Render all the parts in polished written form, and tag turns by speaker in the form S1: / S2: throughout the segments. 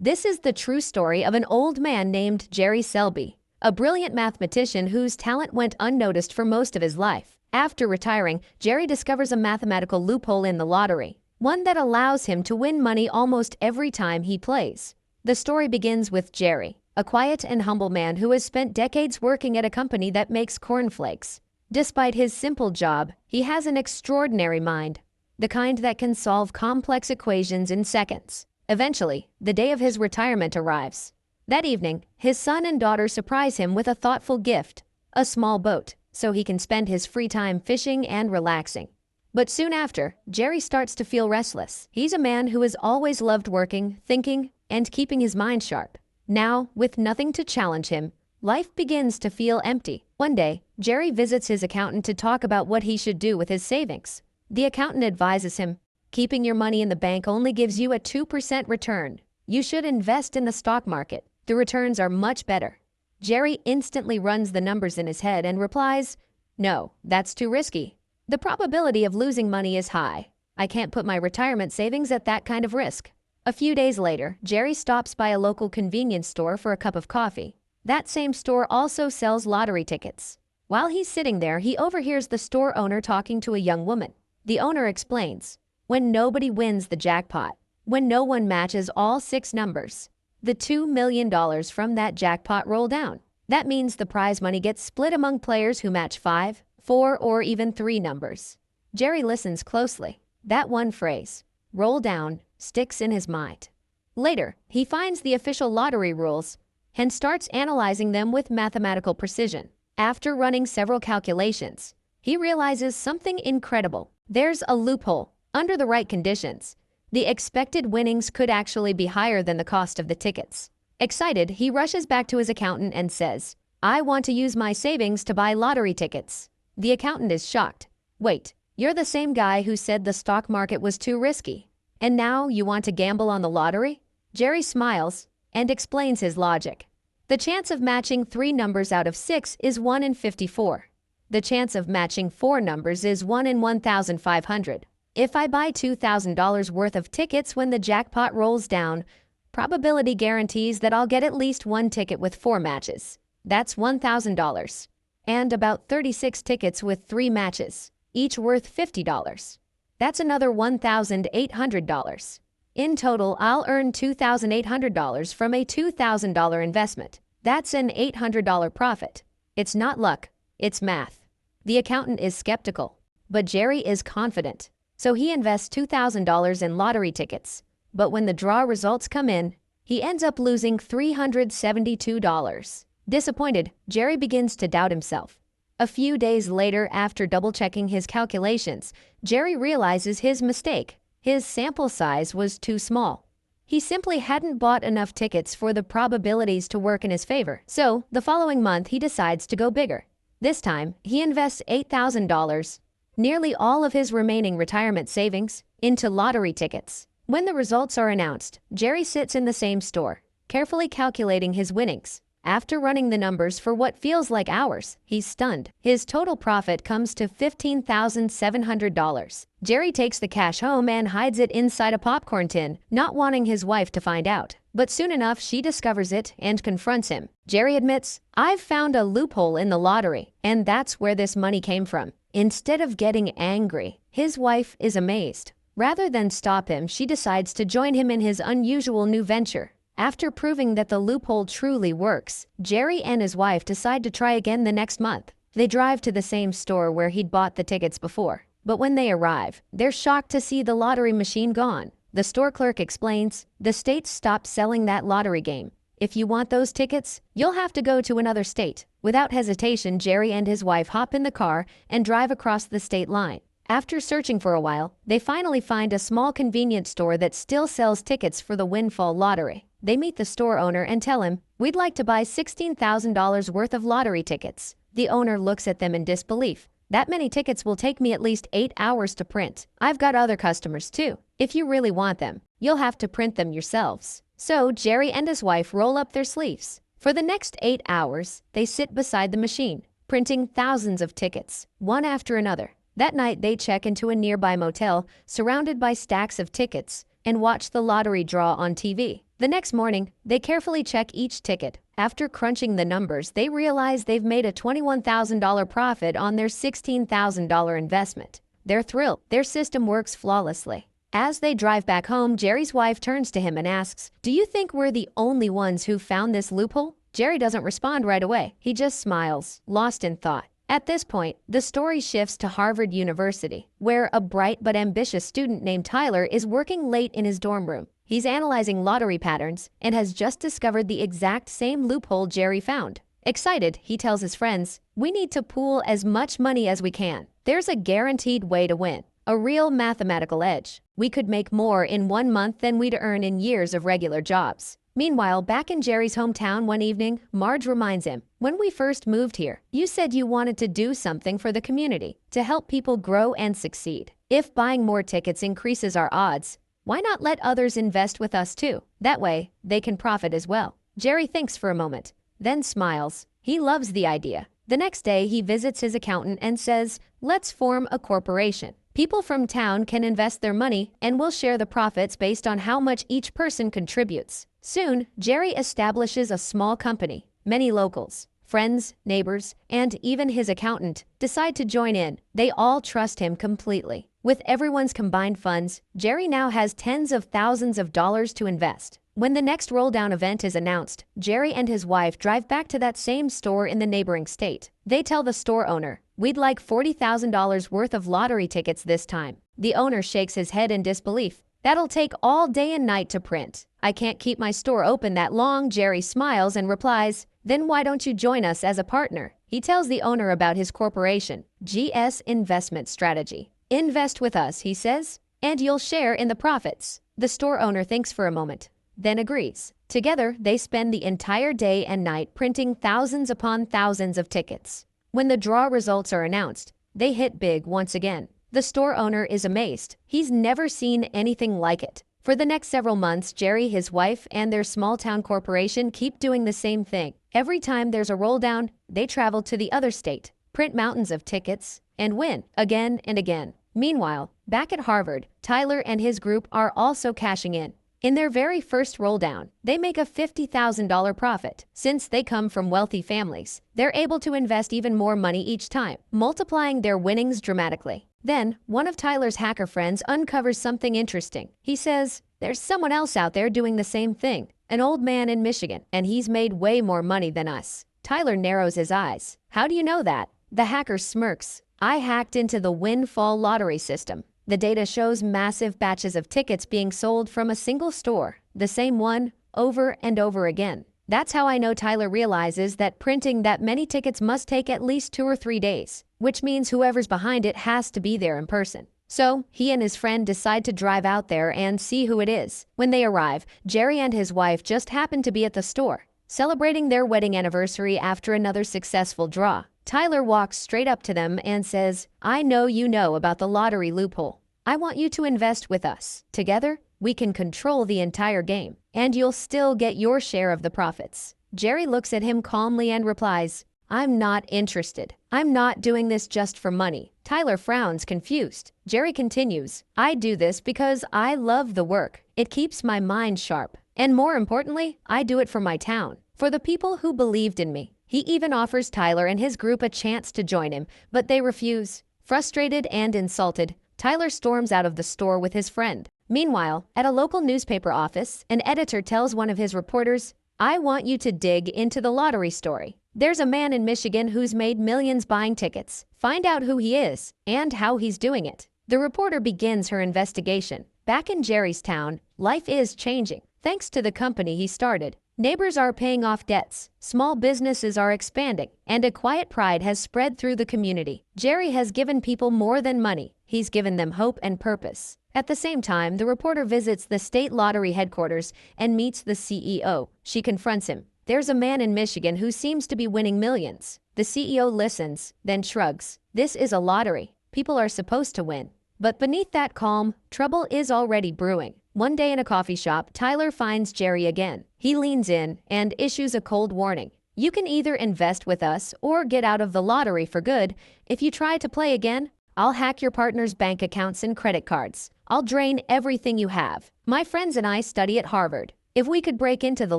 S1: This is the true story of an old man named Jerry Selby, a brilliant mathematician whose talent went unnoticed for most of his life. After retiring, Jerry discovers a mathematical loophole in the lottery, one that allows him to win money almost every time he plays. The story begins with Jerry, a quiet and humble man who has spent decades working at a company that makes cornflakes. Despite his simple job, he has an extraordinary mind, the kind that can solve complex equations in seconds. Eventually, the day of his retirement arrives. That evening, his son and daughter surprise him with a thoughtful gift, a small boat, so he can spend his free time fishing and relaxing. But soon after, Jerry starts to feel restless. He's a man who has always loved working, thinking, and keeping his mind sharp. Now, with nothing to challenge him, life begins to feel empty. One day, Jerry visits his accountant to talk about what he should do with his savings. The accountant advises him, "Keeping your money in the bank only gives you a 2% return. You should invest in the stock market. The returns are much better." Jerry instantly runs the numbers in his head and replies, "No, that's too risky. The probability of losing money is high. I can't put my retirement savings at that kind of risk." A few days later, Jerry stops by a local convenience store for a cup of coffee. That same store also sells lottery tickets. While he's sitting there, he overhears the store owner talking to a young woman. The owner explains, "When nobody wins the jackpot, when no one matches all 6 numbers, the $2 million from that jackpot roll down. That means the prize money gets split among players who match 5, 4, or even 3 numbers." Jerry listens closely. That one phrase, "roll down," sticks in his mind. Later, he finds the official lottery rules and starts analyzing them with mathematical precision. After running several calculations, he realizes something incredible. There's a loophole. Under the right conditions, the expected winnings could actually be higher than the cost of the tickets. Excited, he rushes back to his accountant and says, "I want to use my savings to buy lottery tickets." The accountant is shocked. "Wait, you're the same guy who said the stock market was too risky, and now you want to gamble on the lottery?" Jerry smiles and explains his logic. The chance of matching 3 numbers out of 6 is 1 in 54. The chance of matching 4 numbers is 1 in 1,500. If I buy $2,000 worth of tickets when the jackpot rolls down, probability guarantees that I'll get at least 1 ticket with 4 matches. That's $1,000. And about 36 tickets with 3 matches, each worth $50. That's another $1,800. In total, I'll earn $2,800 from a $2,000 investment. That's an $800 profit. It's not luck, it's math. The accountant is skeptical, but Jerry is confident. So he invests $2,000 in lottery tickets. But when the draw results come in, he ends up losing $372. Disappointed, Jerry begins to doubt himself. A few days later, after double-checking his calculations, Jerry realizes his mistake. His sample size was too small. He simply hadn't bought enough tickets for the probabilities to work in his favor. So, the following month, he decides to go bigger. This time, he invests $8,000, nearly all of his remaining retirement savings, into lottery tickets. When the results are announced, Jerry sits in the same store, carefully calculating his winnings. After running the numbers for what feels like hours, he's stunned. His total profit comes to $15,700. Jerry takes the cash home and hides it inside a popcorn tin, not wanting his wife to find out. But soon enough, she discovers it and confronts him. Jerry admits, "I've found a loophole in the lottery, and that's where this money came from." Instead of getting angry, his wife is amazed. Rather than stop him, she decides to join him in his unusual new venture. After proving that the loophole truly works, Jerry and his wife decide to try again the next month. They drive to the same store where he'd bought the tickets before. But when they arrive, they're shocked to see the lottery machine gone. The store clerk explains, "The state stopped selling that lottery game. If you want those tickets, you'll have to go to another state." Without hesitation, Jerry and his wife hop in the car and drive across the state line. After searching for a while, they finally find a small convenience store that still sells tickets for the windfall lottery. They meet the store owner and tell him, "We'd like to buy $16,000 worth of lottery tickets." The owner looks at them in disbelief. "That many tickets will take me at least 8 hours to print. I've got other customers too. If you really want them, you'll have to print them yourselves." So Jerry and his wife roll up their sleeves. For the next 8 hours, they sit beside the machine, printing thousands of tickets, one after another. That night, they check into a nearby motel, surrounded by stacks of tickets, and watch the lottery draw on TV. The next morning, they carefully check each ticket. After crunching the numbers, they realize they've made a $21,000 profit on their $16,000 investment. They're thrilled. Their system works flawlessly. As they drive back home, Jerry's wife turns to him and asks, "Do you think we're the only ones who found this loophole?" Jerry doesn't respond right away. He just smiles, lost in thought. At this point, the story shifts to Harvard University, where a bright but ambitious student named Tyler is working late in his dorm room. He's analyzing lottery patterns and has just discovered the exact same loophole Jerry found. Excited, he tells his friends, "We need to pool as much money as we can. There's a guaranteed way to win. A real mathematical edge. We could make more in 1 month than we'd earn in years of regular jobs." Meanwhile, back in Jerry's hometown one evening, Marge reminds him, "When we first moved here, you said you wanted to do something for the community, to help people grow and succeed. If buying more tickets increases our odds, why not let others invest with us too? That way, they can profit as well." Jerry thinks for a moment, then smiles. He loves the idea. The next day, he visits his accountant and says, "Let's form a corporation. People from town can invest their money and we'll share the profits based on how much each person contributes." Soon, Jerry establishes a small company. Many locals, friends, neighbors, and even his accountant decide to join in. They all trust him completely. With everyone's combined funds, Jerry now has tens of thousands of dollars to invest. When the next roll-down event is announced, Jerry and his wife drive back to that same store in the neighboring state. They tell the store owner, "We'd like $40,000 worth of lottery tickets this time." The owner shakes his head in disbelief. "That'll take all day and night to print. I can't keep my store open that long." Jerry smiles and replies, "Then why don't you join us as a partner?" He tells the owner about his corporation, GS Investment Strategy. "Invest with us," he says, "and you'll share in the profits." The store owner thinks for a moment, then agrees. Together, they spend the entire day and night printing thousands upon thousands of tickets. When the draw results are announced, they hit big once again. The store owner is amazed. He's never seen anything like it. For the next several months, Jerry, his wife, and their small-town corporation keep doing the same thing. Every time there's a roll-down, they travel to the other state, print mountains of tickets, and win again and again. Meanwhile, back at Harvard, Tyler and his group are also cashing in. In their very first roll-down, they make a $50,000 profit. Since they come from wealthy families, they're able to invest even more money each time, multiplying their winnings dramatically. Then, one of Tyler's hacker friends uncovers something interesting. He says, "There's someone else out there doing the same thing, an old man in Michigan, and he's made way more money than us." Tyler narrows his eyes. "How do you know that?" The hacker smirks. "I hacked into the windfall lottery system. The data shows massive batches of tickets being sold from a single store, the same one, over and over again. That's how I know." Tyler realizes that printing that many tickets must take at least 2 or 3 days, which means whoever's behind it has to be there in person. So, he and his friend decide to drive out there and see who it is. When they arrive, Jerry and his wife just happen to be at the store, celebrating their wedding anniversary after another successful draw. Tyler walks straight up to them and says, "I know you know about the lottery loophole. I want you to invest with us. Together, we can control the entire game, and you'll still get your share of the profits." Jerry looks at him calmly and replies, "I'm not interested. I'm not doing this just for money." Tyler frowns, confused. Jerry continues, "I do this because I love the work. It keeps my mind sharp. And more importantly, I do it for my town, for the people who believed in me." He even offers Tyler and his group a chance to join him, but they refuse. Frustrated and insulted, Tyler storms out of the store with his friend. Meanwhile, at a local newspaper office, an editor tells one of his reporters, "I want you to dig into the lottery story. There's a man in Michigan who's made millions buying tickets. Find out who he is and how he's doing it." The reporter begins her investigation. Back in Jerry's town, life is changing. Thanks to the company he started, neighbors are paying off debts, small businesses are expanding, and a quiet pride has spread through the community. Jerry has given people more than money. He's given them hope and purpose. At the same time, the reporter visits the state lottery headquarters and meets the CEO. She confronts him. "There's a man in Michigan who seems to be winning millions." The CEO listens, then shrugs. "This is a lottery. People are supposed to win." But beneath that calm, trouble is already brewing. One day in a coffee shop, Tyler finds Jerry again. He leans in and issues a cold warning. "You can either invest with us or get out of the lottery for good. If you try to play again, I'll hack your partner's bank accounts and credit cards. I'll drain everything you have. My friends and I study at Harvard. If we could break into the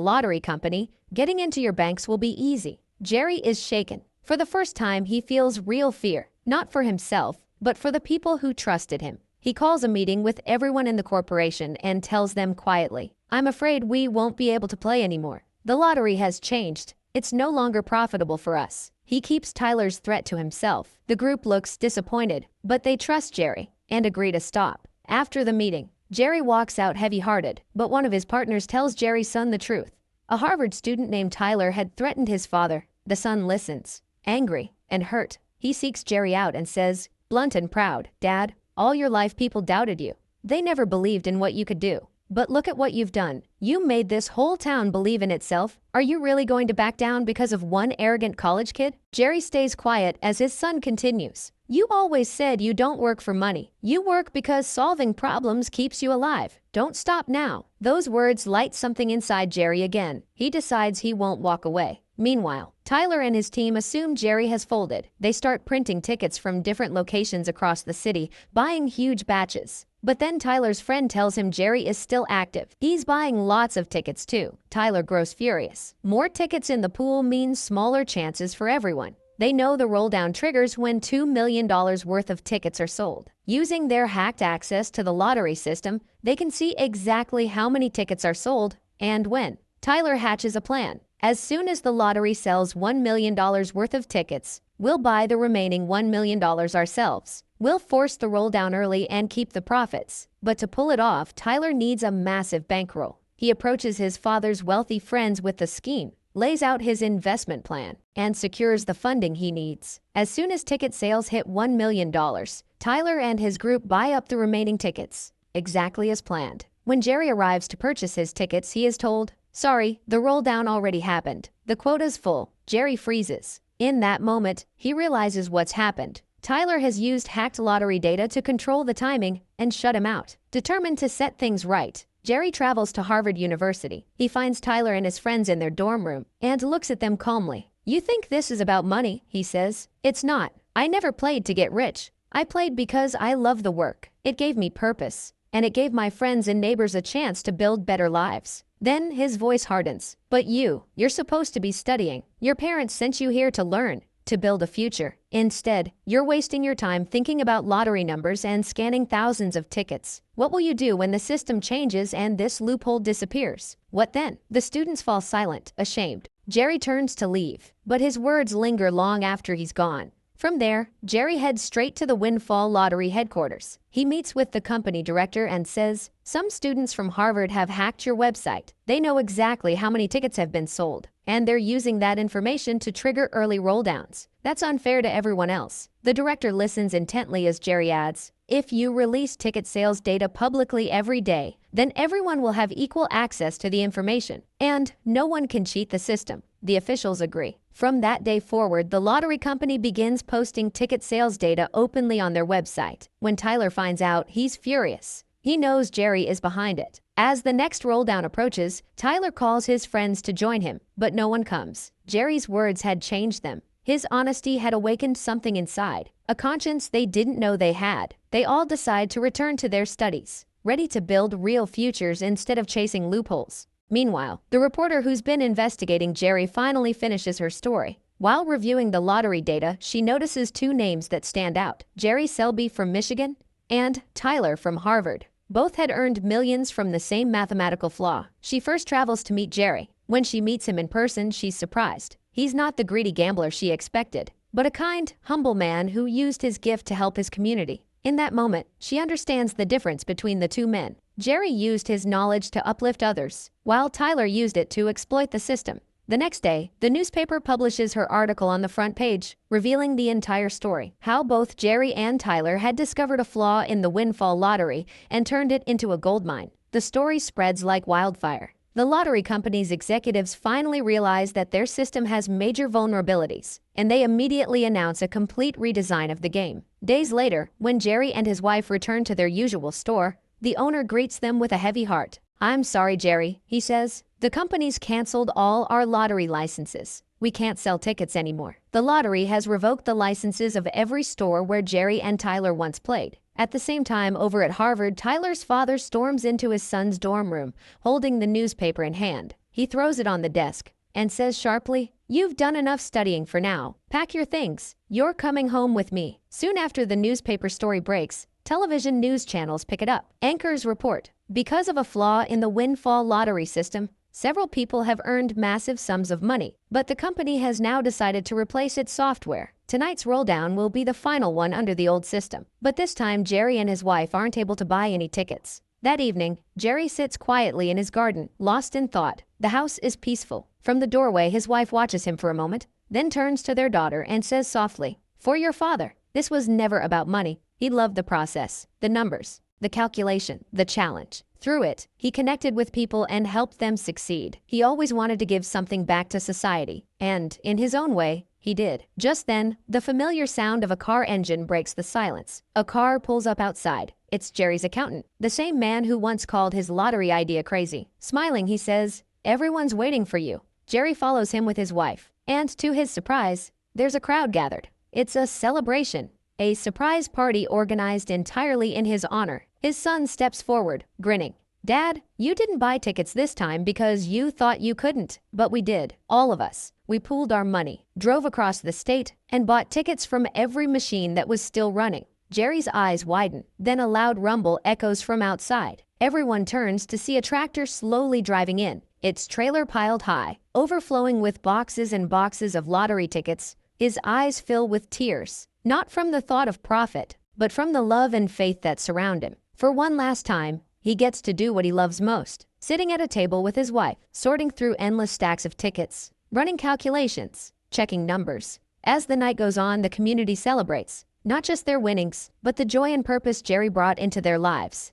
S1: lottery company, getting into your banks will be easy. Jerry is shaken. For the first time, he feels real fear, not for himself, but for the people who trusted him. He calls a meeting with everyone in the corporation and tells them quietly, "I'm afraid we won't be able to play anymore. The lottery has changed. It's no longer profitable for us." He keeps Tyler's threat to himself. The group looks disappointed, but they trust Jerry and agree to stop. After the meeting, Jerry walks out heavy-hearted, but one of his partners tells Jerry's son the truth. A Harvard student named Tyler had threatened his father. The son listens, angry and hurt. He seeks Jerry out and says, blunt and proud, "Dad, all your life people doubted you. They never believed in what you could do. But look at what you've done. You made this whole town believe in itself. Are you really going to back down because of one arrogant college kid?" Jerry stays quiet as his son continues. "You always said you don't work for money. You work because solving problems keeps you alive. Don't stop now." Those words light something inside Jerry again. He decides he won't walk away. Meanwhile, Tyler and his team assume Jerry has folded. They start printing tickets from different locations across the city, buying huge batches. But then Tyler's friend tells him Jerry is still active. He's buying lots of tickets too. Tyler grows furious. More tickets in the pool means smaller chances for everyone. They know the roll-down triggers when $2 million worth of tickets are sold. Using their hacked access to the lottery system, they can see exactly how many tickets are sold and when. Tyler hatches a plan. As soon as the lottery sells $1 million worth of tickets, we'll buy the remaining $1 million ourselves. We'll force the roll down early and keep the profits. But to pull it off, Tyler needs a massive bankroll. He approaches his father's wealthy friends with the scheme, lays out his investment plan, and secures the funding he needs. As soon as ticket sales hit $1 million, Tyler and his group buy up the remaining tickets, exactly as planned. When Jerry arrives to purchase his tickets, he is told, "Sorry, the roll down already happened. The quota's full." Jerry freezes. In that moment, he realizes what's happened. Tyler has used hacked lottery data to control the timing and shut him out. Determined to set things right, Jerry travels to Harvard University. He finds Tyler and his friends in their dorm room and looks at them calmly. "You think this is about money," he says. "It's not. I never played to get rich. I played because I love the work. It gave me purpose, and it gave my friends and neighbors a chance to build better lives." Then his voice hardens. "But you're supposed to be studying. Your parents sent you here to learn, to build a future. Instead, you're wasting your time thinking about lottery numbers and scanning thousands of tickets. What will you do when the system changes and this loophole disappears? What then?" The students fall silent, ashamed. Jerry turns to leave, but his words linger long after he's gone. From there, Jerry heads straight to the Windfall Lottery headquarters. He meets with the company director and says, "Some students from Harvard have hacked your website. They know exactly how many tickets have been sold, and they're using that information to trigger early roll-downs. That's unfair to everyone else." The director listens intently as Jerry adds, "If you release ticket sales data publicly every day, then everyone will have equal access to the information, and no one can cheat the system." The officials agree. From that day forward, the lottery company begins posting ticket sales data openly on their website. When Tyler finds out, he's furious. He knows Jerry is behind it. As the next roll-down approaches, Tyler calls his friends to join him, but no one comes. Jerry's words had changed them. His honesty had awakened something inside, a conscience they didn't know they had. They all decide to return to their studies, ready to build real futures instead of chasing loopholes. Meanwhile, the reporter who's been investigating Jerry finally finishes her story. While reviewing the lottery data, she notices two names that stand out: Jerry Selby from Michigan and Tyler from Harvard. Both had earned millions from the same mathematical flaw. She first travels to meet Jerry. When she meets him in person, she's surprised. He's not the greedy gambler she expected, but a kind, humble man who used his gift to help his community. In that moment, she understands the difference between the two men. Jerry used his knowledge to uplift others, while Tyler used it to exploit the system. The next day, the newspaper publishes her article on the front page, revealing the entire story: how both Jerry and Tyler had discovered a flaw in the Windfall Lottery and turned it into a goldmine. The story spreads like wildfire. The lottery company's executives finally realize that their system has major vulnerabilities, and they immediately announce a complete redesign of the game. Days later, when Jerry and his wife return to their usual store, the owner greets them with a heavy heart. "I'm sorry, Jerry," he says. "The company's canceled all our lottery licenses. We can't sell tickets anymore. The lottery has revoked the licenses of every store where Jerry and Tyler once played. At the same time, over at Harvard, Tyler's father storms into his son's dorm room, holding the newspaper in hand. He throws it on the desk and says sharply, "You've done enough studying for now. Pack your things. You're coming home with me." Soon after the newspaper story breaks, television news channels pick it up. Anchors report, because of a flaw in the windfall lottery system, several people have earned massive sums of money, but the company has now decided to replace its software. Tonight's rolldown will be the final one under the old system, but this time Jerry and his wife aren't able to buy any tickets. That evening, Jerry sits quietly in his garden, lost in thought. The house is peaceful. From the doorway, his wife watches him for a moment, then turns to their daughter and says softly, "For your father." This was never about money. He loved the process, the numbers, the calculation, the challenge. Through it, he connected with people and helped them succeed. He always wanted to give something back to society, and, in his own way, he did. Just then, the familiar sound of a car engine breaks the silence. A car pulls up outside. It's Jerry's accountant, the same man who once called his lottery idea crazy. Smiling, he says, "Everyone's waiting for you." Jerry follows him with his wife, and to his surprise, there's a crowd gathered. It's a celebration, a surprise party organized entirely in his honor. His son steps forward, grinning. "Dad, you didn't buy tickets this time because you thought you couldn't, but we did, all of us. We pooled our money, drove across the state, and bought tickets from every machine that was still running." Jerry's eyes widen, then a loud rumble echoes from outside. Everyone turns to see a tractor slowly driving in, its trailer piled high, overflowing with boxes and boxes of lottery tickets. His eyes fill with tears, not from the thought of profit, but from the love and faith that surround him. For one last time, he gets to do what he loves most, sitting at a table with his wife, sorting through endless stacks of tickets, running calculations, checking numbers. As the night goes on, the community celebrates, not just their winnings, but the joy and purpose Jerry brought into their lives.